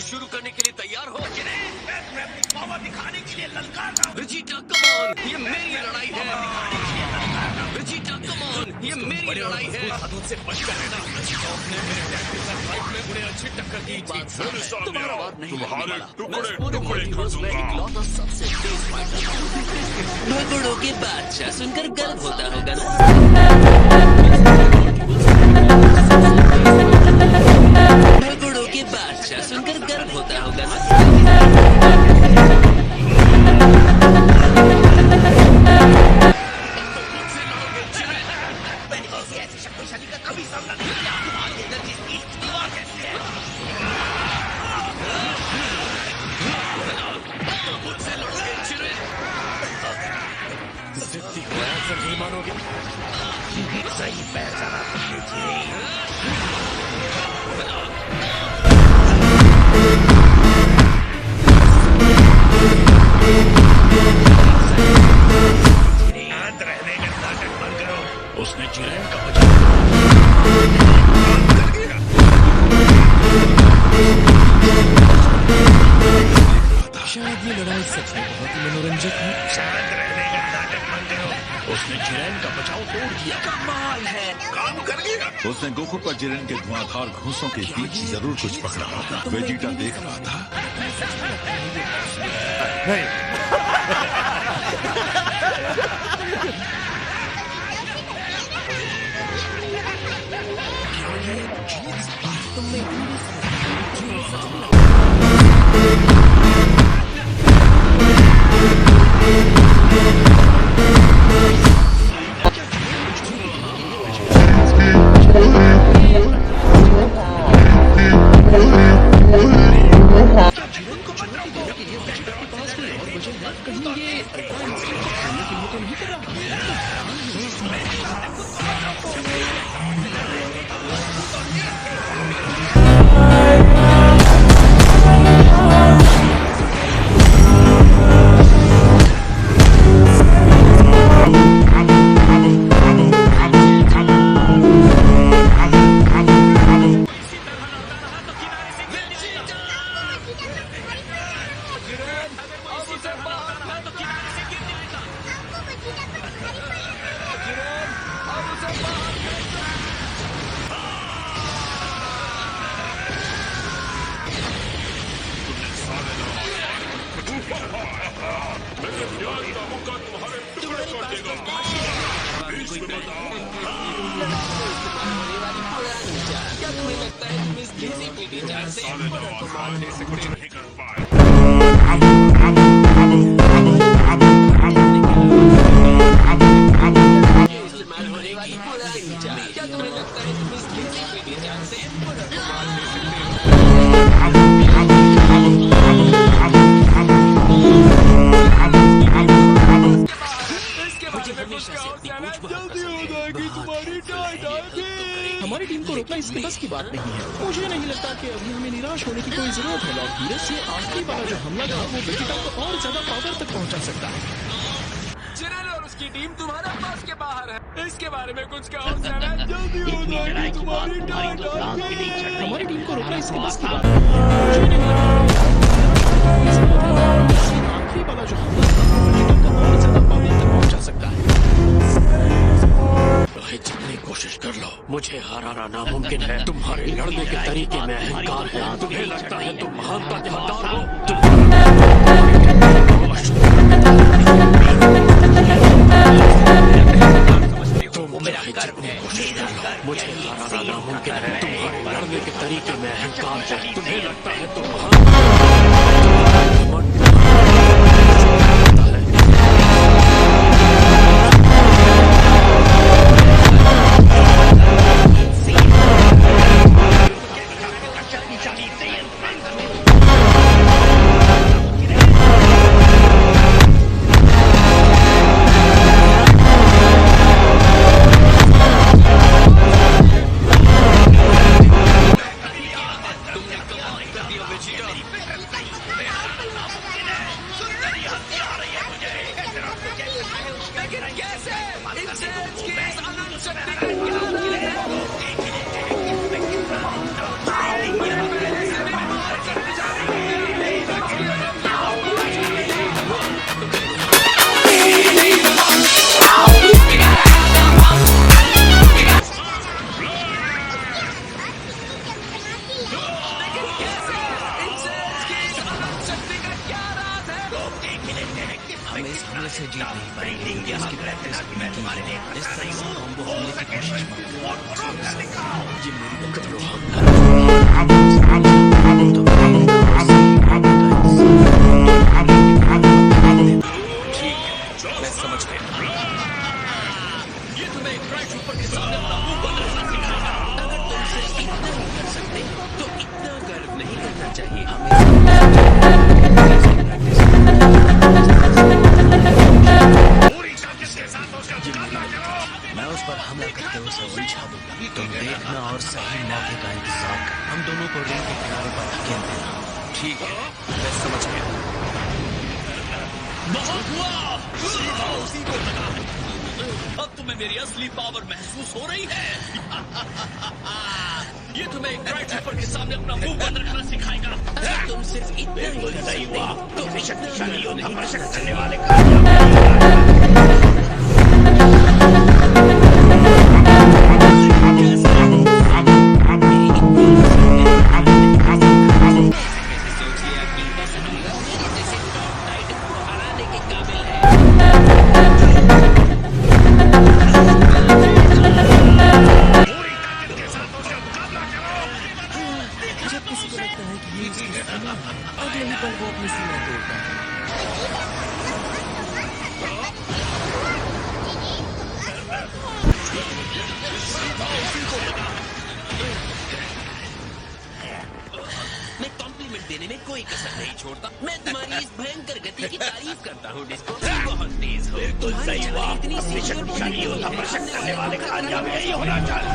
शुरू करने के लिए तैयार हो? मैं अपनी पावर दिखाने के लिए ललकार रहा हूँ। वेजिटा कम ऑन, ये मेरी लड़ाई है। वेजिटा कम ऑन, ये मेरी लड़ाई है। हदों से बचकर रहना। आपने मेरे डैड के साथ फाइट में उन्हें अच्छी टक्कर दी थी। तुम्हारा तुम्हारे टुकड़े पूरे टुकड़े कर मल्टीवर्स में दूंगा। इकलौता सबसे तेज फाइटर हूँ। भगोड़ों के बादशाह सुनकर गर्व होता होगा ना? भगोड़ों के बादशाह सुनकर गर्व होता होगा ना? मैंने ऐसी शक्तिशाली का कभी सामना नहीं किया। तुम्हारी एनर्जी स्पीड दीवार कैसी है? मुझसे लड़ोगे चिरे? जिद्दी को ऐसे नहीं मानोगे। सही फैसला तुमने चिरे। शांत रहने का नाटक बंद करो। उसने चिरैन का बचाव शायद ये लड़ाई सच में बहुत ही मनोरंजक है। शांत रहने का नाटक बंद करो। उसने चिरैन का बचाव तोड़ दिया। कमाल है। काम कर गया। उसने गोकू पर जिरेन के धुआंधार घूंसों के बीच जरूर कुछ पकड़ा होगा। वेजिटा देख रहा था। क्या तुम्हें लगता है तुम इस घिसी पीटी जान से मारने से कुछ नहीं कर पाए। इस्तेमाल होने वाली पुरानी चाल। क्या तुम्हें लगता है तुम इस घिसी पीटी जान से हमारी टीम को रोकना इसके बस की बात नहीं है। मुझे नहीं लगता कि अभी हमें निराश होने की कोई जरूरत है। लॉर्ड हीरस, ये आखिरी वाला जो हमला था वो वेजिटा को और ज्यादा पावर तक पहुंचा सकता है। चिरेन और उसकी टीम तुम्हारे पास के बाहर है। इसके बारे में कुछ कहो सेवन। जल्दी हो जाएगी तुम्हारी टाइट। हमारी टीम को रोकना इसके बस की बात नहीं है। मुझे नहीं लगता ये आखिरी वाला जो हमला था वो वेजिटा को और ज्यादा पावर तक पहुंचा सकता है। जितनी कोशिश कर लो, मुझे हराना नामुमकिन है। तुम्हारे लड़ने के तरीके में अहंकार है। तुम्हें लगता है तुम महानता के हकदार हो। मुझे हराना नामुमकिन है। तुम्हारे लड़ने के तरीके में अहंकार है। तुम्हें लगता है तुम हम इस हमले से जीत नहीं पाएंगे क्योंकि इसकी प्रैक्टिस मैं तुम्हारे लिए इस तरह से कॉम्बो हमले की कोशिश मत करो। ये मेरी करो ठीक है, मैं समझ गया। ये तुम्हें एक ब्राइट सुपर के सामने अपना मुंह बंद रखना सिखाएगा। अगर तुम सिर्फ इतना ही कर सकते तो इतना गर्व नहीं करना चाहिए हमें। मैं उस पर हमला करके उसे उलझा दूंगा। तुम देखना और सही मौके का इंतजार कर। हम दोनों को रिंग के किनारे पर धकेल देना। ठीक है, मैं समझ गया। बहुत हुआ। उसी को लगा। अब तुम्हें मेरी असली पावर महसूस हो रही है। ये तुम्हें एक ब्राइट सुपर के सामने अपना मुंह बंद रखना सिखाएगा। तुम सिर्फ इतना ही कर सकते हो तो शक्तिशाली योद्धा पर शक करने वाले देने में कोई कसर नहीं छोड़ता। मैं तुम्हारी इस भयंकर गति की तारीफ करता हूँ डिस्को। बहुत तेज हो। तुम्हारी चाल इतनी शक्तिशाली योद्धा पर शक करने वाले कामयाब यही होना चाहिए।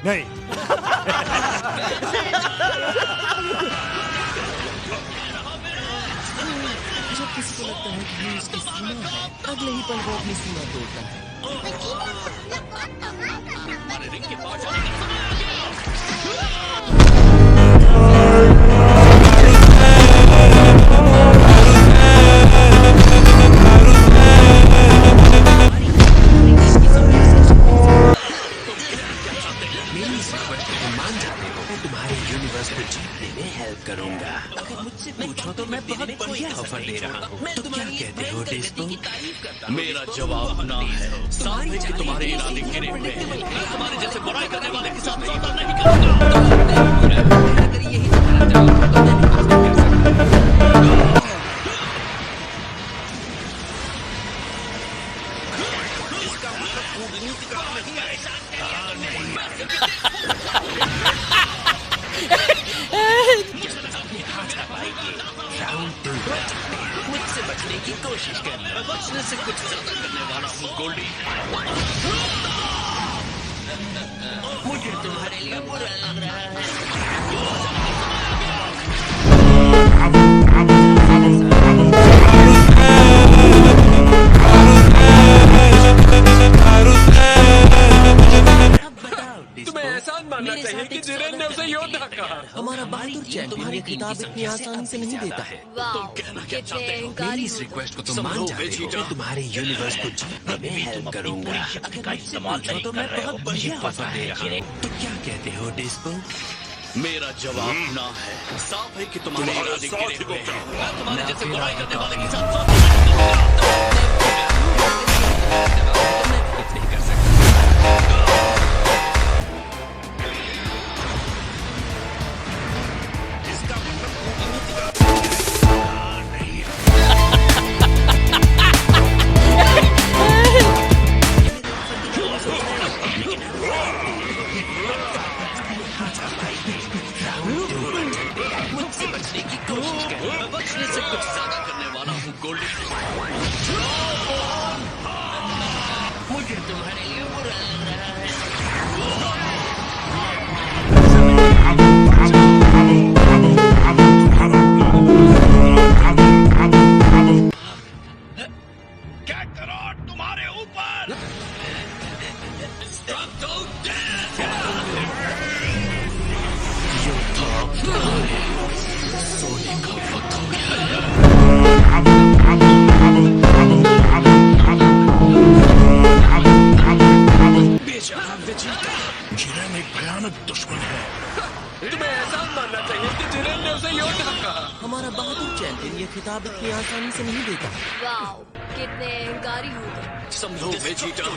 नहीं। जब किसी को लगता है कि ये उसकी सीमा है, अगले ही पल वो अपनी सीमा तोड़ता है। हमारे रिंग के पास जाने का समय आ गया। करूंगा। अगर मुझसे पूछो तो मैं बहुत बढ़िया ऑफर दे रहा हूँ। तो क्या कहते हो डिस्को? मेरा जवाब ना है। साफ है कि तुम्हारे इरादे गिरे हुए हैं। मैं तुम्हारे जैसे बुराई करने वाले के साथ सौदा नहीं करूंगा। अगर यही तुम्हारा जवाब है तो मैं कुछ नहीं कर सकता। इसका मतलब कूटनीति का नहीं आएगा। मुझसे बचने की कोशिश करना। मैं बचने से कुछ ज्यादा करने वाला हूँ गोल्डी। मुझे तुम्हारे लिए बुरा लग रहा है। तुम्हें एहसान मानना चाहिए कि जिरेन ने उसे योद्धा कहा। हमारा बहादुर चैंपियन ये खिताब इतनी आसानी से नहीं देता है। तुम कहना क्या चाहते हो? मेरी इस रिक्वेस्ट को तुम मान जाते हो? मैं तुम्हारे यूनिवर्स को जीतने में हेल्प करूंगा। अगर मुझसे पूछो तो मैं बहुत बढ़िया ऑफर दे रहा हूँ। तो क्या कहते हो डिस्को? मेरा जवाब ना है। साफ है कि तुम्हारे इरादे गिरे हुए हैं। मैं तुम्हारे जैसे बुराई करने वाले के साथ सौदा नहीं कर सकता। इसका मतलब मुझसे बचने की कोशिश कर। मैं बचने से कुछ ज्यादा करने वाला हूँ गोल्डी। मुझे तुम्हारे लिए बुरा लग रहा है। क्या करो तुम्हारे ऊपर? Stop, don't dance! Vegeta. Jiren एक भयानक दुश्मन है। तुम्हें एहसान मानना चाहिए कि जिरेन ने उसे योद्धा कहा। हमारा बहादुर चैंपियन ये खिताब इतनी आसानी से नहीं देता। वाओ, कितने अहंकारी हो तुम। समझो वेजिटा,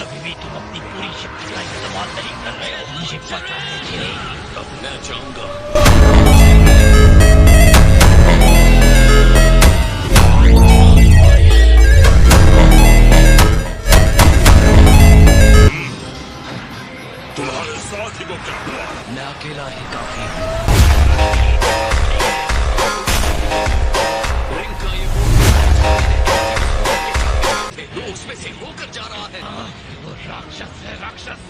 अभी भी तुम अपनी पूरी शक्ति का इस्तेमाल नहीं कर रहे हो, मुझे पता है जिरेन। अब मैं जाऊंगा। तुम्हारे साथ ही वो क्या हुआ? मैं अकेला ही काफी हूँ। रिंग का ये वो उसमें से होकर जा रहा है। वो राक्षस है, राक्षस।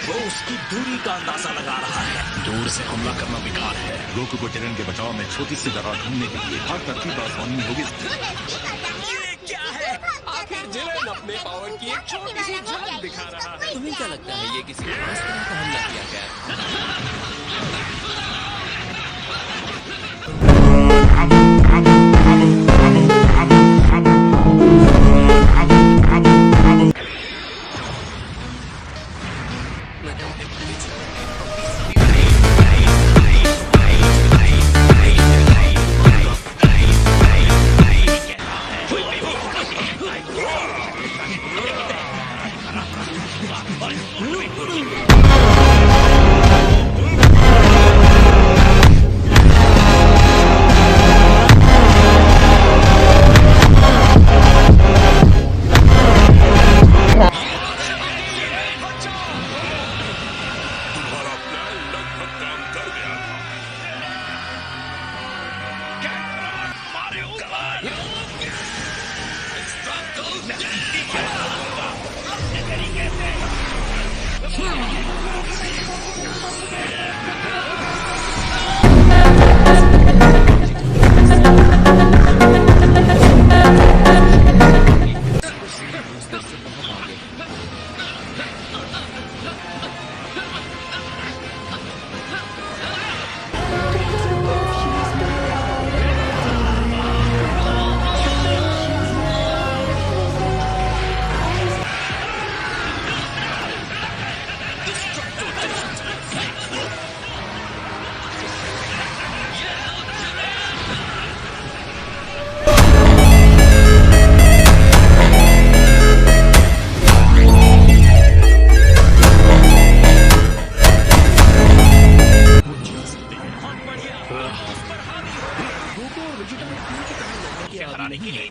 वो उसकी दूरी का अंदाजा लगा रहा है। दूर से हमला करना बेकार है। गोकू को जिरेन के बचाव में छोटी सी जगह ढूंढने के लिए हर तरकीब आजमानी होगी। आखिर जिरेन अपने पावर की एक छोटी सी झलक दिखा रहा है। तुम्हें क्या लगता है ये किसी खास तरह का हमला किया गया है? तुम्हारा प्लान लगभग काम कर गया था।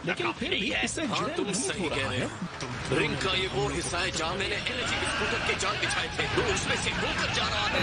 लेकिन फिर भी इससे हाँ, तुम जिरेन सही हो कह रहा रहे है। हो। रिंग का ये वो हिस्सा है जहाँ मैंने एनर्जी स्कूटर के जाल बिछाए थे। वो उसमें से होकर जा रहा है।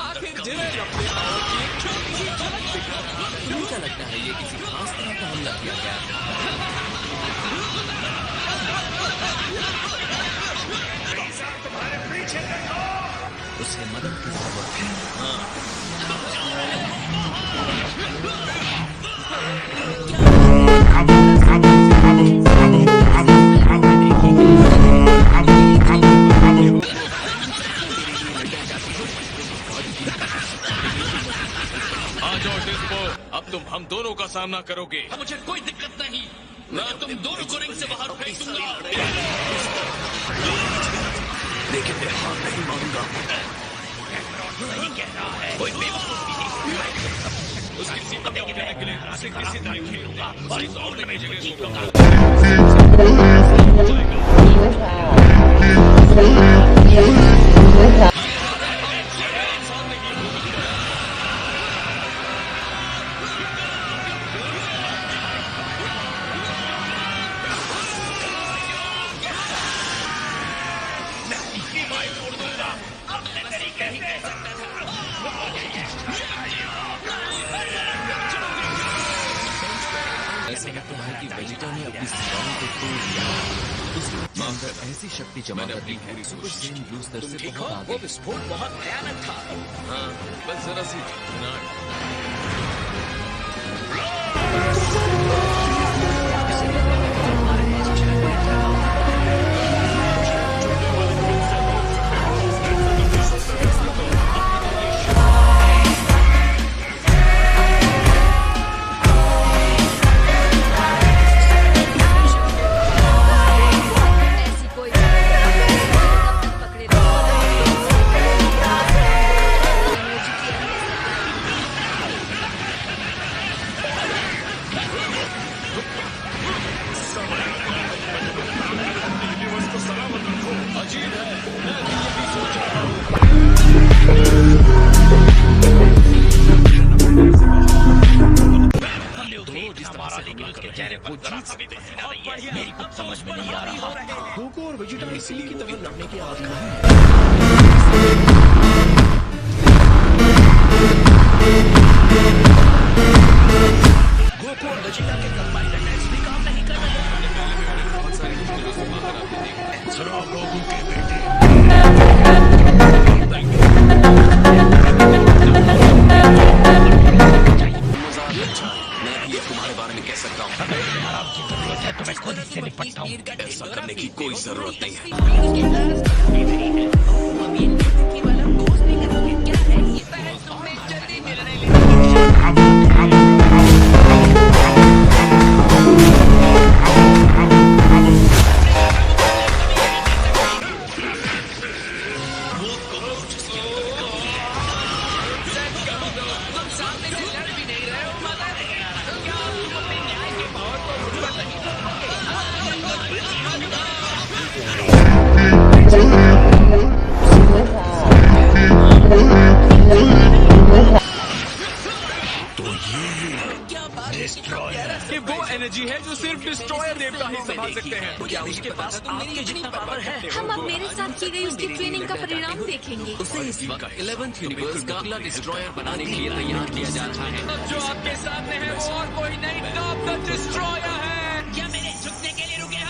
आखिर जिरेन अपने पावर की एक छोटी सी झलक दिखा रहा है। तुम्हें क्या लगता है ये किसी खास तरह का हमला किया गया है? उसे मदद की जरूरत है। आ जाओ डिस्पो, अब तुम हम दोनों का सामना करोगे। मुझे कोई दिक्कत नहीं। मैं तुम दोनों को रिंग से बाहर फेंक दूंगा। लेकिन मैं हार नहीं मानूंगा। सही कह रहा है, कोई बेवकूफ भी नहीं। उसकी सीमा को देने के लिए उसे किसी तरह खेलूंगा और इस और में जगह को कि वेजिटा ने अपनी सीमाओं को तोड़ दिया। उसने अपने अंदर ऐसी शक्ति जमा कर दी है सुपर सैयन ब्लू स्तर से बहुत आगे। वो विस्फोट बहुत भयानक था। हाँ, बस जरा सी मेरी कुछ समझ में नहीं आ रहा। गोकू और वेजिटा इसी की तरह लड़ने की आदत है। गोकू और वेजिटा के कंबाइंड अटैक्स भी काम नहीं कर रहे। सुनो गोकू के बेटे, तुम्हारे बारे में कह सकता हूँ। आराम की जरूरत है, तुम्हें खुद इससे निपटता हूँ। ऐसा करने की कोई जरूरत नहीं है। ये वो एनर्जी है जो सिर्फ डिस्ट्रॉयर देवता ही संभाल सकते हैं। क्या उसके पास आपके जितना पावर है? हम अब मेरे साथ की गई उसकी ट्रेनिंग का परिणाम देखेंगे। उसे इस वक्त 11th यूनिवर्स का अगला डिस्ट्रॉयर बनाने के लिए तैयार किया जा रहा है। अब जो आपके सामने है वो और कोई नहीं, टॉप द डिस्ट्रॉयर है। क्या मेरे झुकने के लिए रुके?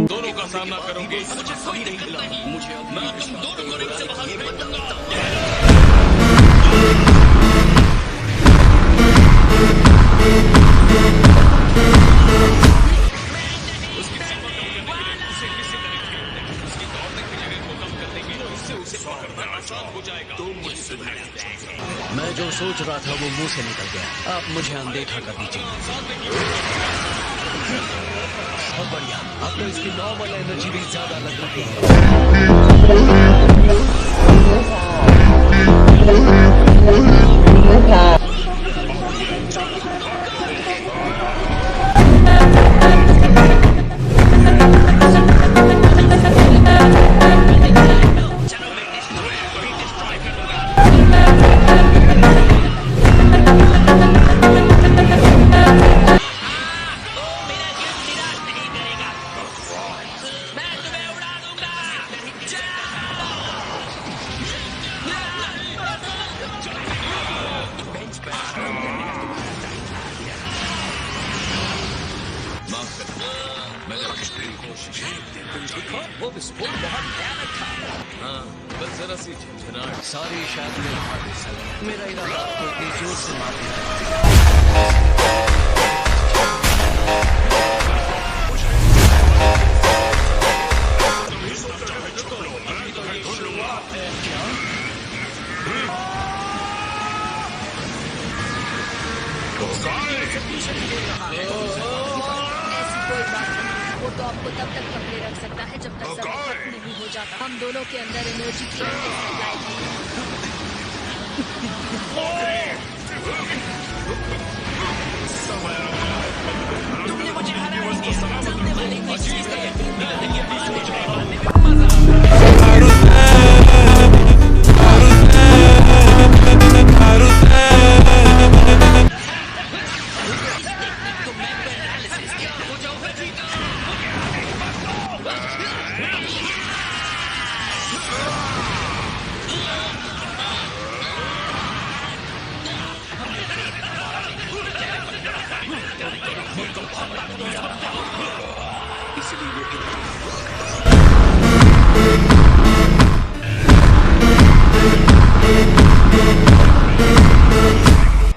दोनों का सामना करूंगी। मुझे कोई दिक्कत नहीं, मैं तुम दोनों को रिंग से बाहर फेंक दूंगा। मैं जो सोच रहा था वो मुंह से निकल गया। आप मुझे अनदेखा कर दीजिए। बहुत बढ़िया, अब तो इसकी नॉर्मल एनर्जी भी ज्यादा लग रही है। वो विस्फोट बहुत भयानक था। हाँ, बस जरा सी झंझनाहट। सारी शायद मेरा हाथ हिस्सा है। मेरा इरादा आपको इतनी जोर से मारना है। ऐसी कोई बात नहीं, वो तो आपको तब तक पकड़े रख सकता है जब तक समय खत्म नहीं हो जाता। हम दोनों के अंदर एनर्जी की सप्लाई है। तुमने मुझे हरा दिया। सामने वाले को इस चीज का यकीन दिलाने के बाद मुझे मारने में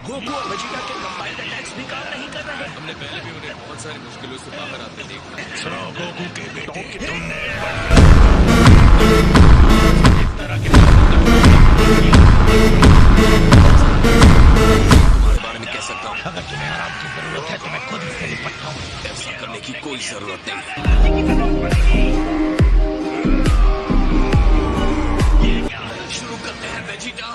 गोकू और वेजिटा के कंबाइंड अटैक्स भी काम नहीं कर रहे। हमने पहले भी उन्हें बहुत सारी मुश्किलों से बाहर आते देखा। सुनो गोकू के बेटे, तुमने तुम्हारे बारे में कह सकता हूँ, अगर तुम्हें आराम की जरूरत है तो मैं खुद इससे निपटता हूँ। ऐसा करने की कोई जरूरत नहीं है। शुरू करते हैं वेजिटा।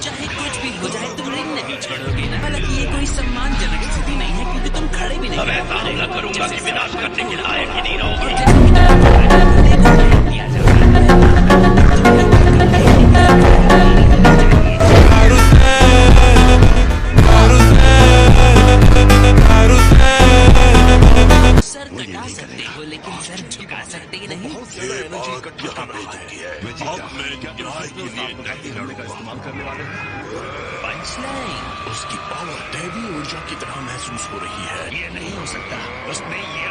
चाहे कुछ भी हो जाए तुम रिंग नहीं छोड़ोगे ना। हालांकि ये कोई सम्मानजनक स्थिति नहीं है क्योंकि तुम खड़े भी नहीं अब ऐसा हमला करूंगा कि विनाश करने के लायक ही नहीं रहोगे। सर कटा सकते हो लेकिन सर झुका सकते ही नहीं। उसकी पावर दैवीय ऊर्जा की तरह महसूस हो रही है। ये नहीं हो सकता, उसने ये